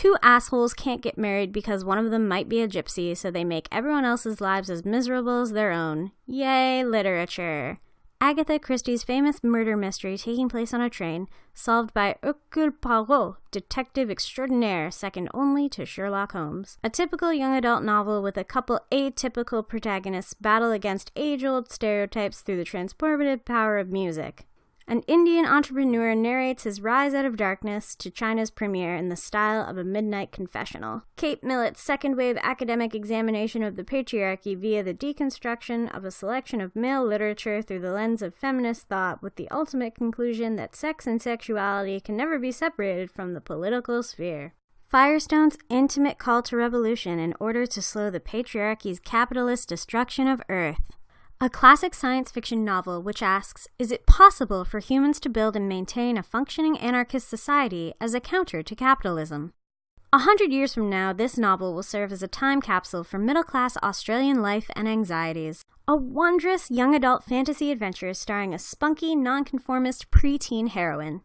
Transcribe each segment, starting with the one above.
Two assholes can't get married because one of them might be a gypsy, so they make everyone else's lives as miserable as their own. Yay, literature. Agatha Christie's famous murder mystery taking place on a train, solved by Hercule Poirot, detective extraordinaire, second only to Sherlock Holmes. A typical young adult novel with a couple atypical protagonists battle against age-old stereotypes through the transformative power of music. An Indian entrepreneur narrates his rise out of darkness to China's premiere in the style of a midnight confessional. Kate Millett's second-wave academic examination of the patriarchy via the deconstruction of a selection of male literature through the lens of feminist thought, with the ultimate conclusion that sex and sexuality can never be separated from the political sphere. Firestone's intimate call to revolution in order to slow the patriarchy's capitalist destruction of Earth. A classic science fiction novel which asks, is it possible for humans to build and maintain a functioning anarchist society as a counter to capitalism? 100 years from now, this novel will serve as a time capsule for middle-class Australian life and anxieties. A wondrous young adult fantasy adventure starring a spunky, nonconformist preteen heroine.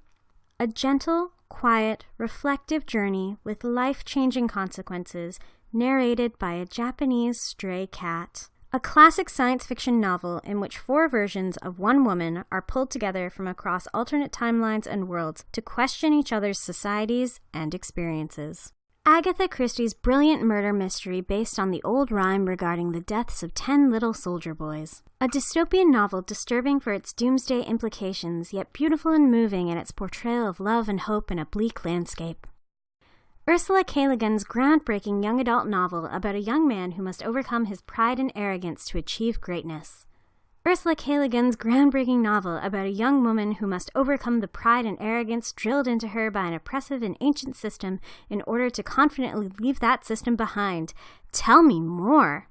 A gentle, quiet, reflective journey with life-changing consequences, narrated by a Japanese stray cat. A classic science fiction novel in which 4 versions of one woman are pulled together from across alternate timelines and worlds to question each other's societies and experiences. Agatha Christie's brilliant murder mystery based on the old rhyme regarding the deaths of 10 little soldier boys. A dystopian novel disturbing for its doomsday implications, yet beautiful and moving in its portrayal of love and hope in a bleak landscape. Ursula K. Le Guin's groundbreaking young adult novel about a young man who must overcome his pride and arrogance to achieve greatness. Ursula K. Le Guin's groundbreaking novel about a young woman who must overcome the pride and arrogance drilled into her by an oppressive and ancient system in order to confidently leave that system behind. Tell me more!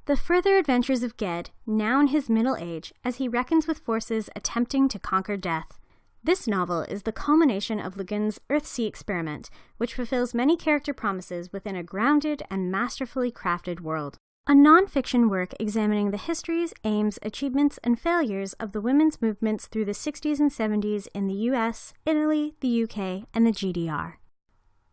The further adventures of Ged, now in his middle age, as he reckons with forces attempting to conquer death. This novel is the culmination of Le Guin's Earthsea experiment, which fulfills many character promises within a grounded and masterfully crafted world. A non-fiction work examining the histories, aims, achievements, and failures of the women's movements through the 60s and 70s in the US, Italy, the UK, and the GDR.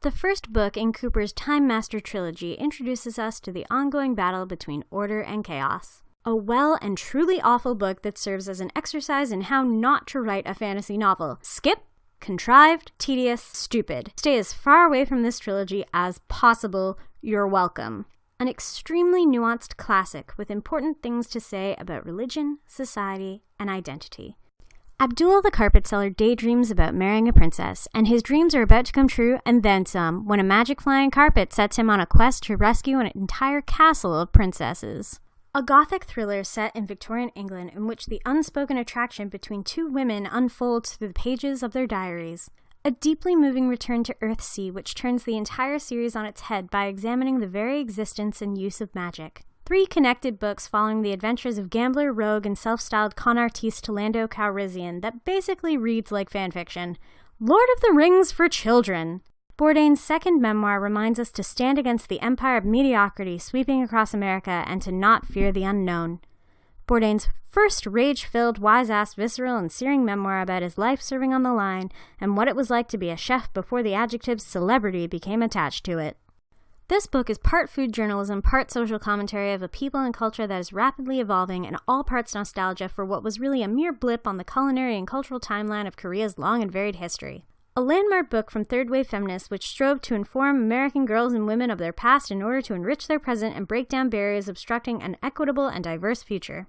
The first book in Cooper's Time Master trilogy introduces us to the ongoing battle between order and chaos. A well and truly awful book that serves as an exercise in how not to write a fantasy novel. Skip, contrived, tedious, stupid. Stay as far away from this trilogy as possible. You're welcome. An extremely nuanced classic with important things to say about religion, society, and identity. Abdul the carpet seller daydreams about marrying a princess, and his dreams are about to come true and then some, when a magic flying carpet sets him on a quest to rescue an entire castle of princesses. A gothic thriller set in Victorian England in which the unspoken attraction between 2 women unfolds through the pages of their diaries. A deeply moving return to Earthsea which turns the entire series on its head by examining the very existence and use of magic. 3 connected books following the adventures of gambler, rogue, and self-styled con artiste Lando Calrissian that basically reads like fanfiction. Lord of the Rings for children! Bourdain's second memoir reminds us to stand against the empire of mediocrity sweeping across America and to not fear the unknown. Bourdain's first rage-filled, wise-ass, visceral, and searing memoir about his life serving on the line and what it was like to be a chef before the adjective celebrity became attached to it. This book is part food journalism, part social commentary of a people and culture that is rapidly evolving and all parts nostalgia for what was really a mere blip on the culinary and cultural timeline of Korea's long and varied history. A landmark book from third-wave feminists which strove to inform American girls and women of their past in order to enrich their present and break down barriers obstructing an equitable and diverse future.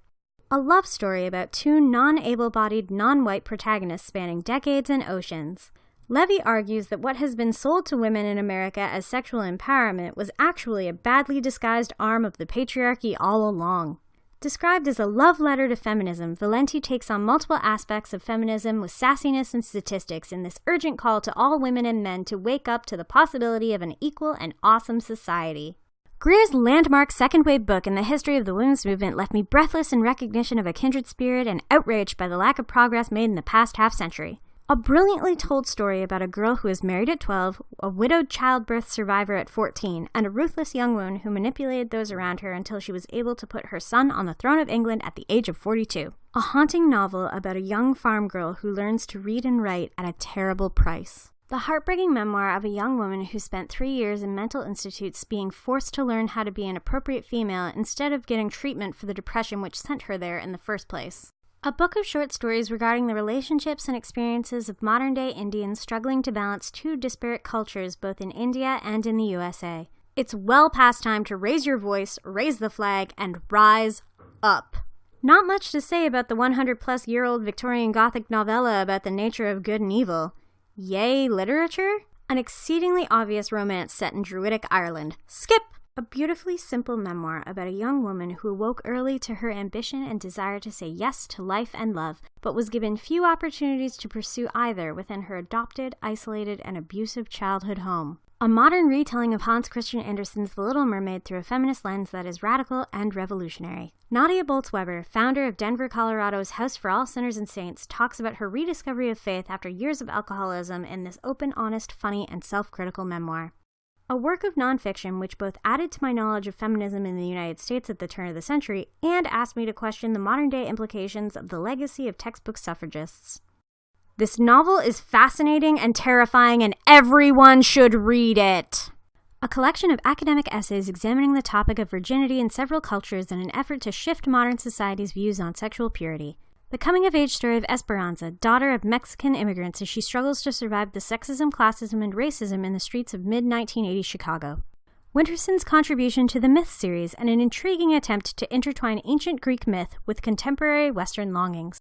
A love story about 2 non-able-bodied, non-white protagonists spanning decades and oceans. Levy argues that what has been sold to women in America as sexual empowerment was actually a badly disguised arm of the patriarchy all along. Described as a love letter to feminism, Valenti takes on multiple aspects of feminism with sassiness and statistics in this urgent call to all women and men to wake up to the possibility of an equal and awesome society. Greer's landmark second-wave book in the history of the women's movement left me breathless in recognition of a kindred spirit and outraged by the lack of progress made in the past half-century. A brilliantly told story about a girl who was married at 12, a widowed childbirth survivor at 14, and a ruthless young woman who manipulated those around her until she was able to put her son on the throne of England at the age of 42. A haunting novel about a young farm girl who learns to read and write at a terrible price. The heartbreaking memoir of a young woman who spent 3 years in mental institutes being forced to learn how to be an appropriate female instead of getting treatment for the depression which sent her there in the first place. A book of short stories regarding the relationships and experiences of modern-day Indians struggling to balance two disparate cultures both in India and in the USA. It's well past time to raise your voice, raise the flag, and rise up. Not much to say about the 100-plus-year-old Victorian Gothic novella about the nature of good and evil. Yay, literature? An exceedingly obvious romance set in Druidic Ireland. Skip! A beautifully simple memoir about a young woman who awoke early to her ambition and desire to say yes to life and love, but was given few opportunities to pursue either within her adopted, isolated, and abusive childhood home. A modern retelling of Hans Christian Andersen's The Little Mermaid through a feminist lens that is radical and revolutionary. Nadia Bolz-Weber, founder of Denver, Colorado's House for All Sinners and Saints, talks about her rediscovery of faith after years of alcoholism in this open, honest, funny, and self-critical memoir. A work of nonfiction which both added to my knowledge of feminism in the United States at the turn of the century and asked me to question the modern-day implications of the legacy of textbook suffragists. This novel is fascinating and terrifying, and everyone should read it! A collection of academic essays examining the topic of virginity in several cultures in an effort to shift modern society's views on sexual purity. The coming-of-age story of Esperanza, daughter of Mexican immigrants as she struggles to survive the sexism, classism, and racism in the streets of mid-1980s Chicago. Winterson's contribution to the Myth series and an intriguing attempt to intertwine ancient Greek myth with contemporary Western longings.